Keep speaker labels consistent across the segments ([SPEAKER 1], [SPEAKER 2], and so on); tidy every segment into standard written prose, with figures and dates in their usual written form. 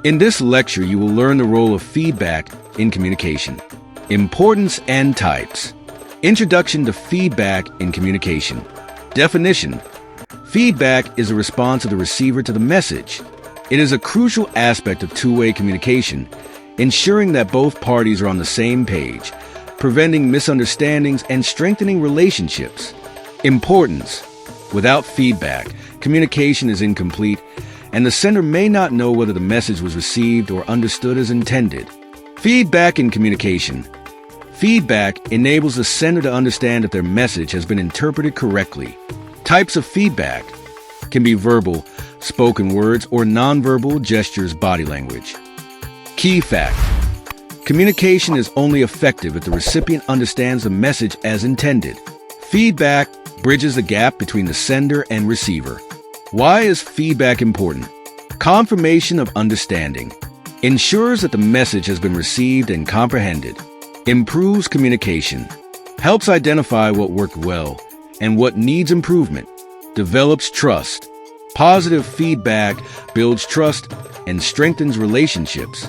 [SPEAKER 1] In this lecture, you will learn the role of feedback in communication, importance and types, introduction to feedback in communication, definition. Feedback is a response of the receiver to the message. It is a crucial aspect of two-way communication, ensuring that both parties are on the same page, preventing misunderstandings and strengthening relationships. Importance. Without feedback, communication is incomplete, and the sender may not know whether the message was received or understood as intended. Feedback in communication. Feedback enables the sender to understand if their message has been interpreted correctly. Types of feedback can be verbal, spoken words, or nonverbal gestures, body language. Key fact: communication is only effective if the recipient understands the message as intended. Feedback bridges the gap between the sender and receiver. Why is feedback important? Confirmation of understanding. Ensures that the message has been received and comprehended. Improves communication. Helps identify what worked well and what needs improvement. Develops trust. Positive feedback builds trust and strengthens relationships.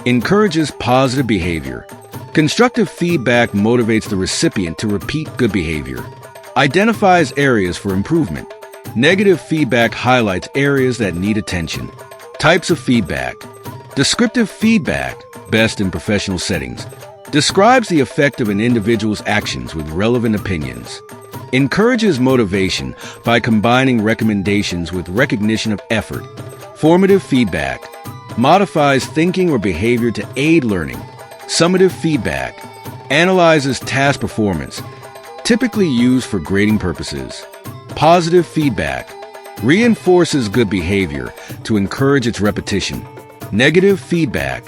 [SPEAKER 1] Encourages positive behavior. Constructive feedback motivates the recipient to repeat good behavior. Identifies areas for improvement. Negative feedback highlights areas that need attention. Types of feedback. Descriptive feedback, best in professional settings, describes the effect of an individual's actions with relevant opinions. Encourages motivation by combining recommendations with recognition of effort. Formative feedback modifies thinking or behavior to aid learning. Summative feedback analyzes task performance, typically used for grading purposes. Positive feedback reinforces good behavior to encourage its repetition. Negative feedback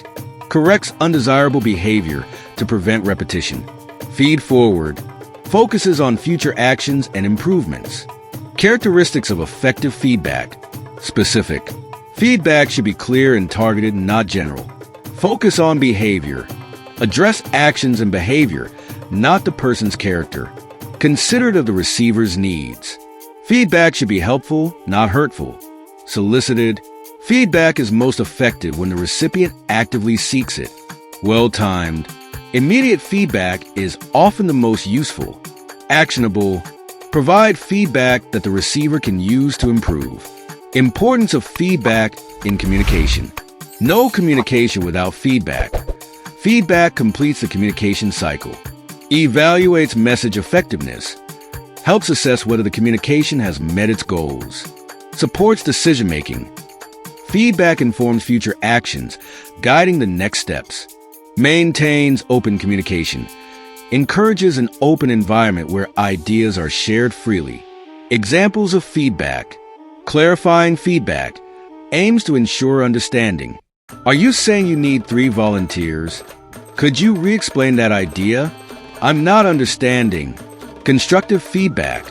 [SPEAKER 1] corrects undesirable behavior to prevent repetition. Feedforward focuses on future actions and improvements. Characteristics of effective feedback. Specific. Feedback should be clear and targeted, not general. Focus on behavior. Address actions and behavior, not the person's character. Considerate of the receiver's needs. Feedback should be helpful, not hurtful. Solicited. Feedback is most effective when the recipient actively seeks it. Well-timed. Immediate feedback is often the most useful. Actionable. Provide feedback that the receiver can use to improve. Importance of feedback in communication. No communication without feedback. Feedback completes the communication cycle. Evaluates message effectiveness. Helps assess whether the communication has met its goals. Supports decision-making. Feedback informs future actions, guiding the next steps. Maintains open communication. Encourages an open environment where ideas are shared freely. Examples of feedback. Clarifying feedback. Aims to ensure understanding. Are you saying you need 3 volunteers? Could you re-explain that idea? I'm not understanding. Constructive feedback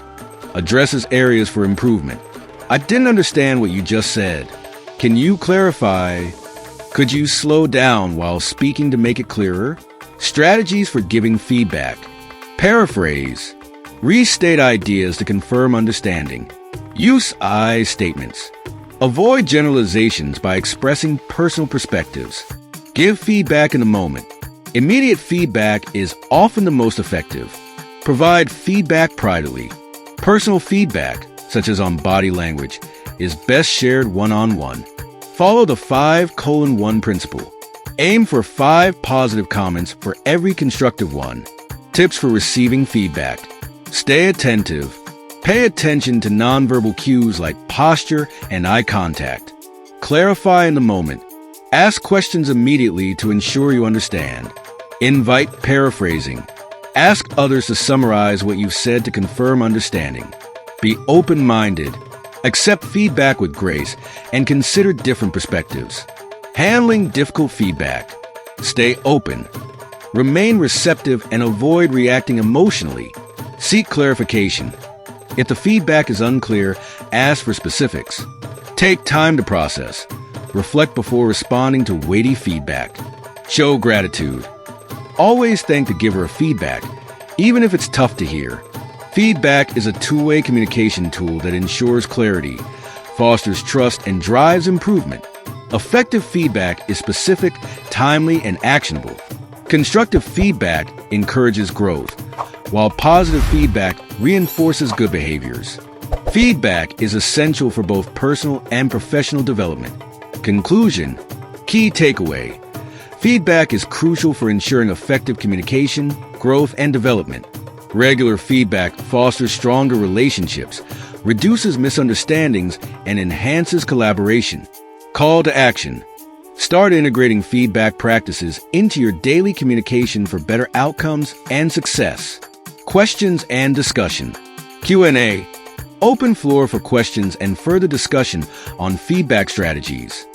[SPEAKER 1] addresses areas for improvement. I didn't understand what you just said. Can you clarify? Could you slow down while speaking to make it clearer? Strategies for giving feedback. Paraphrase. Restate ideas to confirm understanding. Use I statements. Avoid generalizations by expressing personal perspectives. Give feedback in the moment. Immediate feedback is often the most effective. Provide feedback privately. Personal feedback, such as on body language, is best shared one-on-one. Follow the 5:1 principle. Aim for 5 positive comments for every constructive one. Tips for receiving feedback. Stay attentive. Pay attention to nonverbal cues like posture and eye contact. Clarify in the moment. Ask questions immediately to ensure you understand. Invite paraphrasing. Ask others to summarize what you've said to confirm understanding. Be open-minded. Accept feedback with grace and consider different perspectives. Handling difficult feedback. Stay open. Remain receptive and avoid reacting emotionally. Seek clarification. If the feedback is unclear, ask for specifics. Take time to process. Reflect before responding to weighty feedback. Show gratitude. Always thank the giver of feedback, even if it's tough to hear. Feedback is a two-way communication tool that ensures clarity, fosters trust, and drives improvement. Effective feedback is specific, timely, and actionable. Constructive feedback encourages growth, while positive feedback reinforces good behaviors. Feedback is essential for both personal and professional development. Conclusion. Key takeaway. Feedback is crucial for ensuring effective communication, growth, and development. Regular feedback fosters stronger relationships, reduces misunderstandings, and enhances collaboration. Call to action. Start integrating feedback practices into your daily communication for better outcomes and success. Questions and discussion. Q&A. Open floor for questions and further discussion on feedback strategies.